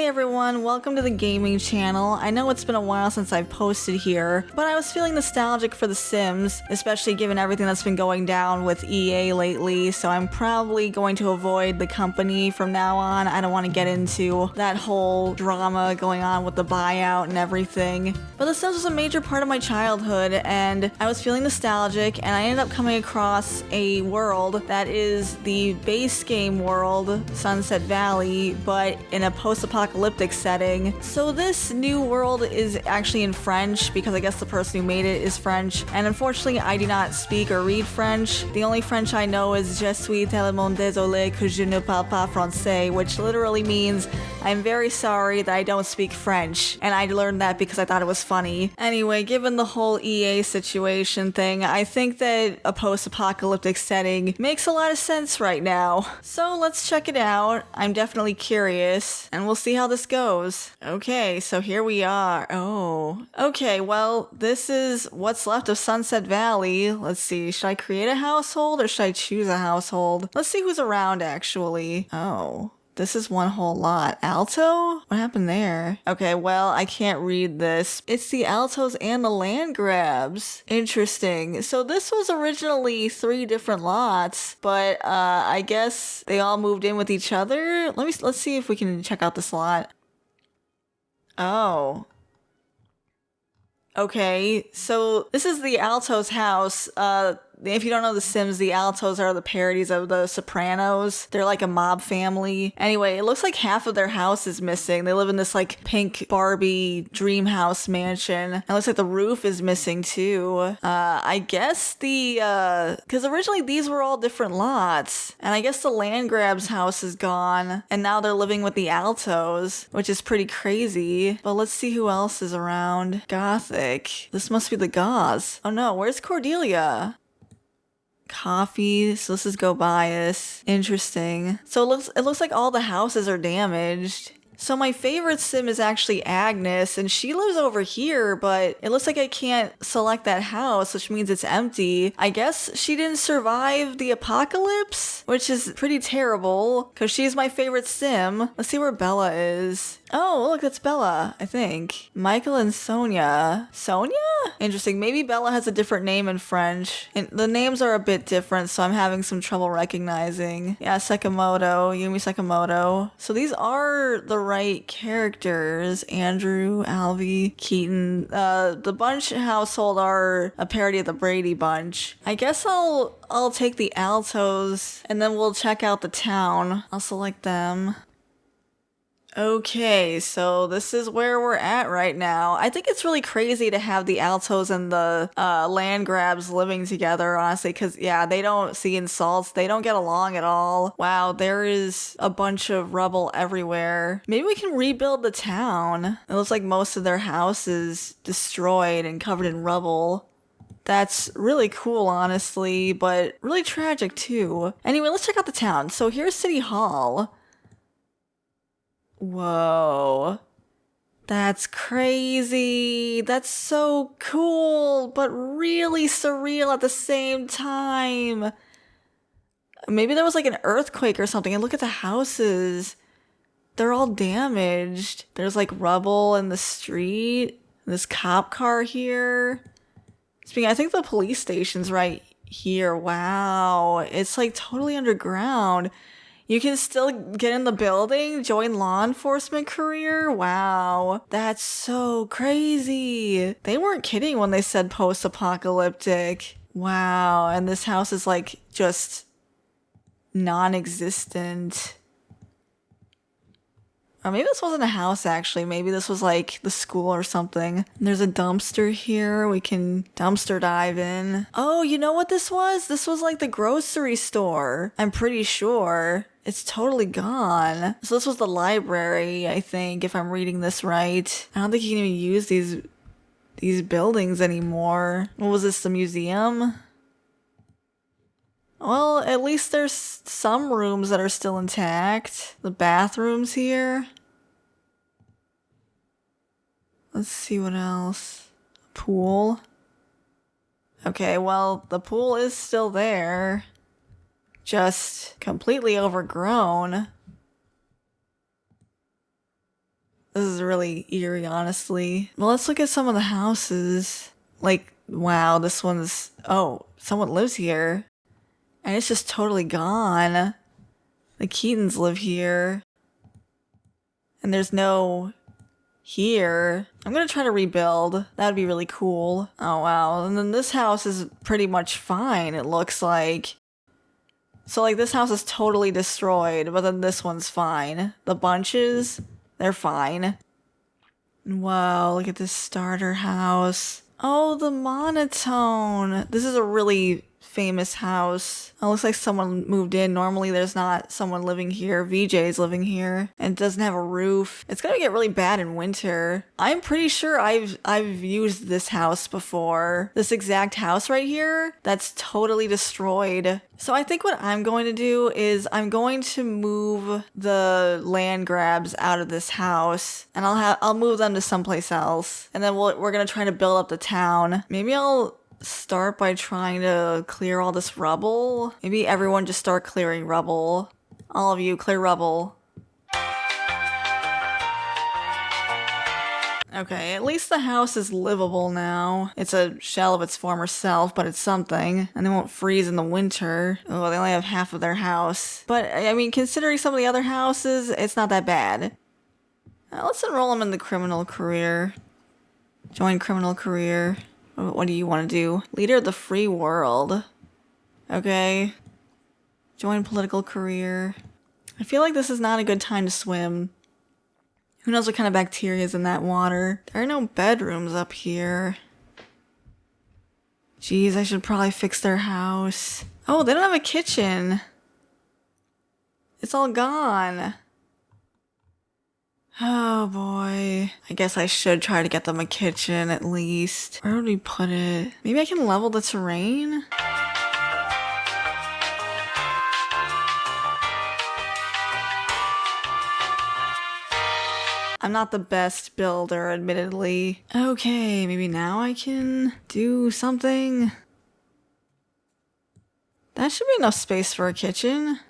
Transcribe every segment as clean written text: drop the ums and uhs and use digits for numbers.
Hey everyone, welcome to the gaming channel. I know it's been a while since I've posted here, but I was feeling nostalgic for The Sims, especially given everything that's been going down with EA lately, so I'm probably going to avoid the company from now on. I don't want to get into that whole drama going on with the buyout and everything. But The Sims was a major part of my childhood, and I was feeling nostalgic, and I ended up coming across a world that is the base game world, Sunset Valley, but in a post-apocalyptic setting. So this new world is actually in French because I guess the person who made it is French, and unfortunately I do not speak or read French. The only French I know is Je suis tellement désolé que je ne parle pas français, which literally means I'm very sorry that I don't speak French, and I learned that because I thought it was funny. Anyway, given the whole EA situation thing, I think that a post-apocalyptic setting makes a lot of sense right now. So let's check it out. I'm definitely curious, and we'll see how this goes. Okay, so here we are. Oh. Okay, well, this is what's left of Sunset Valley. Let's see, should I create a household or should I choose a household? Let's see who's around, actually. Oh. This is one whole lot. Alto? What happened there? Okay, well, I can't read this. It's the Altos and the land grabs. Interesting. So this was originally 3 different lots, but I guess they all moved in with each other. Let's see if we can check out this lot. Oh. Okay, so this is the Altos house. If you don't know The Sims, the Altos are the parodies of the Sopranos. They're like a mob family. Anyway, it looks like half of their house is missing. They live in this like pink Barbie dream house mansion. It looks like the roof is missing too. I guess because originally these were all different lots. And I guess the land grabs house is gone. And now they're living with the Altos, which is pretty crazy. But let's see who else is around. Gothic. This must be the Goths. Oh no, where's Cordelia? Coffee, so this is Go Bias. Interesting. So it looks like all the houses are damaged. So my favorite sim is actually Agnes, and she lives over here, but it looks like I can't select that house, which means it's empty. I guess she didn't survive the apocalypse, which is pretty terrible, because she's my favorite sim. Let's see where Bella is. Oh, look, that's Bella, I think. Michael and Sonia. Sonia? Interesting. Maybe Bella has a different name in French. And the names are a bit different, so I'm having some trouble recognizing. Yeah, Sakamoto, Yumi Sakamoto. So these are the right characters. Andrew, Alvy, Keaton. The Bunch household are a parody of the Brady Bunch. I guess I'll take the Altos, and then we'll check out the town. I'll select them. Okay, so this is where we're at right now. I think it's really crazy to have the Altos and the land grabs living together, honestly, because, yeah, they don't see insults. They don't get along at all. Wow, there is a bunch of rubble everywhere. Maybe we can rebuild the town. It looks like most of their house is destroyed and covered in rubble. That's really cool, honestly, but really tragic, too. Anyway, let's check out the town. So here's City Hall. Whoa. That's crazy. That's so cool, but really surreal at the same time. Maybe there was like an earthquake or something, and look at the houses. They're all damaged. There's like rubble in the street. This cop car here. I think the police station's right here. Wow. It's like totally underground. You can still get in the building, join law enforcement career? Wow. That's so crazy. They weren't kidding when they said post-apocalyptic. Wow. And this house is like just non-existent. Or maybe this wasn't a house, actually. Maybe this was like the school or something. There's a dumpster here. We can dumpster dive in. Oh, you know what this was? This was like the grocery store. I'm pretty sure. It's totally gone. So this was the library, I think, if I'm reading this right. I don't think you can even use these buildings anymore. What was this, the museum? Well, at least there's some rooms that are still intact. The bathrooms here. Let's see what else. Pool. Okay, well, the pool is still there. Just completely overgrown. This is really eerie, honestly. Well, let's look at some of the houses. Like, wow, this one's... Oh, someone lives here. And it's just totally gone. The Keatons live here. And there's no... here. I'm gonna try to rebuild. That would be really cool. Oh, wow. And then this house is pretty much fine, it looks like. So, like, this house is totally destroyed, but then this one's fine. The bunches, they're fine. Wow, look at this starter house. Oh, the monotone. This is a really famous house. It looks like someone moved in. Normally there's not someone living here. VJ's living here and it doesn't have a roof. It's gonna get really bad in winter. I'm pretty sure I've used this house before. This exact house right here that's totally destroyed. So I think what I'm going to do is I'm going to move the land grabs out of this house and I'll move them to someplace else. And then we're gonna try to build up the town. Maybe I'll start by trying to clear all this rubble. Maybe everyone just start clearing rubble. All of you, clear rubble. Okay, at least the house is livable now. It's a shell of its former self, but it's something. And they won't freeze in the winter. Oh, they only have half of their house. But, I mean, considering some of the other houses, it's not that bad. Let's enroll them in the criminal career. Join criminal career. What do you want to do? Leader of the free world. Okay. Join political career. I feel like this is not a good time to swim. Who knows what kind of bacteria is in that water? There are no bedrooms up here. Jeez, I should probably fix their house. Oh, they don't have a kitchen. It's all gone. Oh boy. I guess I should try to get them a kitchen at least. Where would we put it? Maybe I can level the terrain? I'm not the best builder, admittedly. Okay, maybe now I can do something. That should be enough space for a kitchen.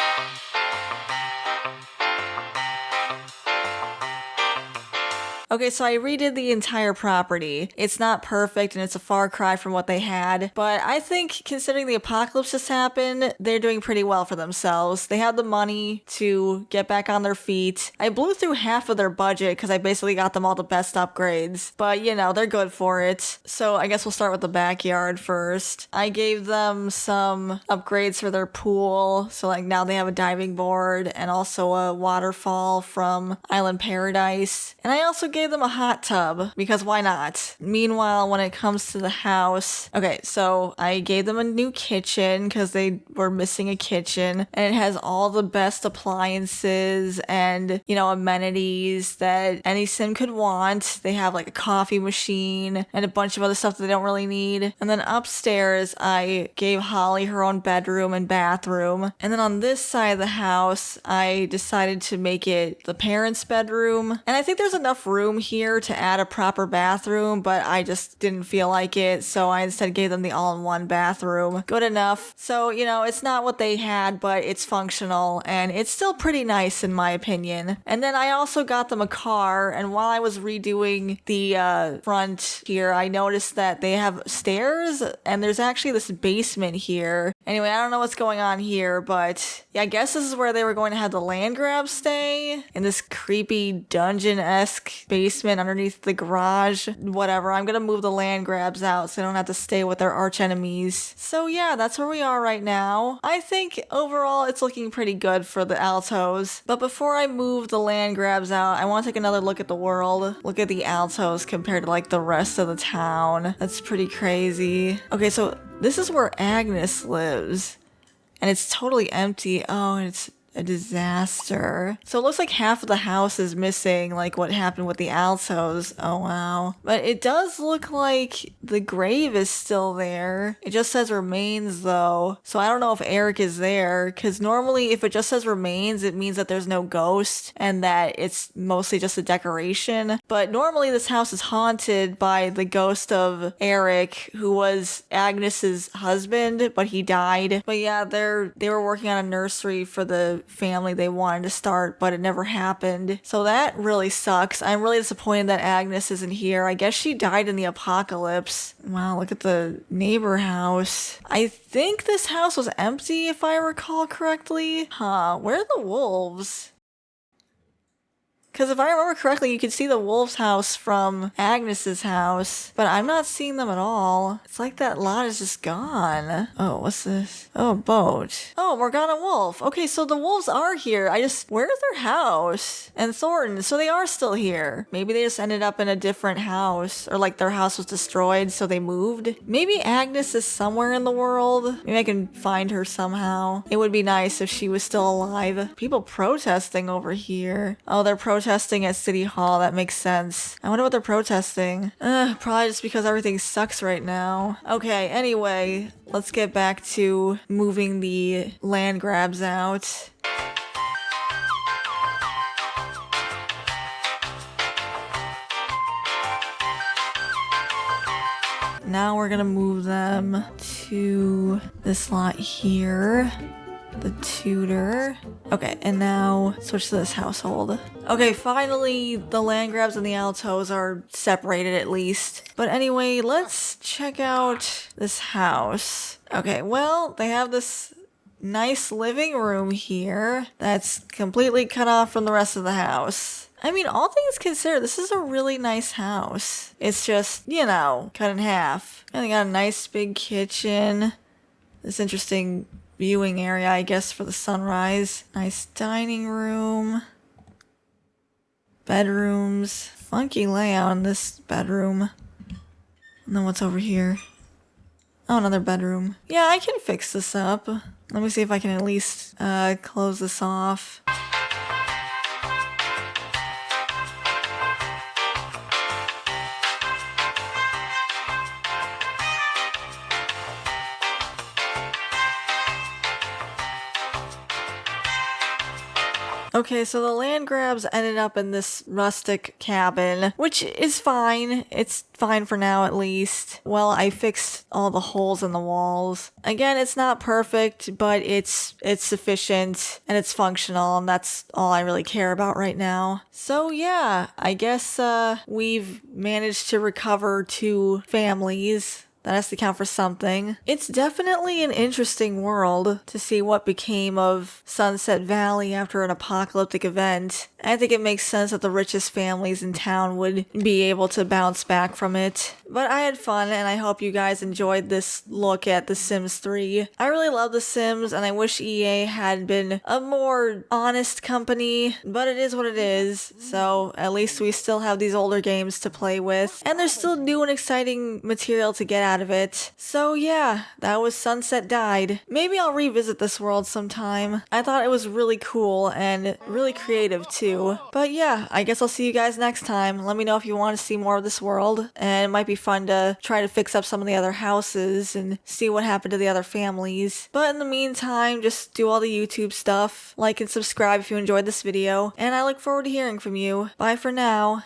Okay, so I redid the entire property. It's not perfect and it's a far cry from what they had, but I think considering the apocalypse just happened, they're doing pretty well for themselves. They had the money to get back on their feet. I blew through half of their budget because I basically got them all the best upgrades, but you know, they're good for it. So I guess we'll start with the backyard first. I gave them some upgrades for their pool, so like now they have a diving board and also a waterfall from Island Paradise. And I also gave them a hot tub because why not? Meanwhile, when it comes to the house, okay, so I gave them a new kitchen because they were missing a kitchen, and it has all the best appliances and, you know, amenities that any sim could want. They have like a coffee machine and a bunch of other stuff that they don't really need. And then upstairs, I gave Holly her own bedroom and bathroom. And then on this side of the house, I decided to make it the parents' bedroom. And I think there's enough room here to add a proper bathroom, but I just didn't feel like it, so I instead gave them the all-in-one bathroom. Good enough. So, you know, it's not what they had, but it's functional, and it's still pretty nice in my opinion. And then I also got them a car, and while I was redoing the front here, I noticed that they have stairs, and there's actually this basement here. Anyway, I don't know what's going on here, but yeah, I guess this is where they were going to have the land grab stay, in this creepy dungeon-esque basement underneath the garage. Whatever, I'm gonna move the land grabs out so they don't have to stay with their arch enemies. So yeah, that's where we are right now. I think overall it's looking pretty good for the Altos. But before I move the land grabs out, I want to take another look at the world. Look at the Altos compared to like the rest of the town. That's pretty crazy. Okay, so this is where Agnes lives. And it's totally empty. Oh, and it's a disaster. So it looks like half of the house is missing, like what happened with the Altos. Oh wow. But it does look like the grave is still there. It just says remains though. So I don't know if Eric is there, because normally if it just says remains, it means that there's no ghost and that it's mostly just a decoration. But normally this house is haunted by the ghost of Eric, who was Agnes's husband, but he died. But yeah, they were working on a nursery for the family they wanted to start, but it never happened. So that really sucks. I'm really disappointed that Agnes isn't here. I guess she died in the apocalypse. Wow, look at the neighbor house. I think this house was empty if I recall correctly. Huh, where are the wolves? Because if I remember correctly, you could see the wolf's house from Agnes's house, but I'm not seeing them at all. It's like that lot is just gone. Oh, what's this? Oh, a boat. Oh, Morgana Wolf. Okay, so the wolves are here. Where's their house? And Thornton, so they are still here. Maybe they just ended up in a different house, or like their house was destroyed, so they moved. Maybe Agnes is somewhere in the world. Maybe I can find her somehow. It would be nice if she was still alive. People protesting over here. Oh, they're protesting at City Hall. That makes sense. I wonder what they're protesting. Probably just because everything sucks right now. Okay, anyway, let's get back to moving the land grabs out. Now we're gonna move them to this lot here. The tutor. Okay, and now switch to this household. Okay, finally the land grabs and the altos are separated at least. But anyway, let's check out this house. Okay, well, they have this nice living room here that's completely cut off from the rest of the house. I mean, all things considered, this is a really nice house. It's just, you know, cut in half. And they got a nice big kitchen. This interesting viewing area, I guess, for the sunrise. Nice dining room. Bedrooms. Funky layout in this bedroom. And then what's over here? Oh, another bedroom. Yeah, I can fix this up. Let me see if I can at least close this off. Okay, so the land grabs ended up in this rustic cabin, which is fine. It's fine for now, at least. Well, I fixed all the holes in the walls. Again, it's not perfect, but it's sufficient and it's functional, and that's all I really care about right now. So yeah, I guess we've managed to recover 2 families. That has to count for something. It's definitely an interesting world to see what became of Sunset Valley after an apocalyptic event. I think it makes sense that the richest families in town would be able to bounce back from it. But I had fun, and I hope you guys enjoyed this look at The Sims 3. I really love The Sims, and I wish EA had been a more honest company, but it is what it is. So at least we still have these older games to play with, and there's still new and exciting material to get out of it. So yeah, that was Sunset Died. Maybe I'll revisit this world sometime. I thought it was really cool and really creative too. But yeah, I guess I'll see you guys next time. Let me know if you want to see more of this world, and it might be fun to try to fix up some of the other houses and see what happened to the other families. But in the meantime, just do all the YouTube stuff, like and subscribe if you enjoyed this video, and I look forward to hearing from you. Bye for now.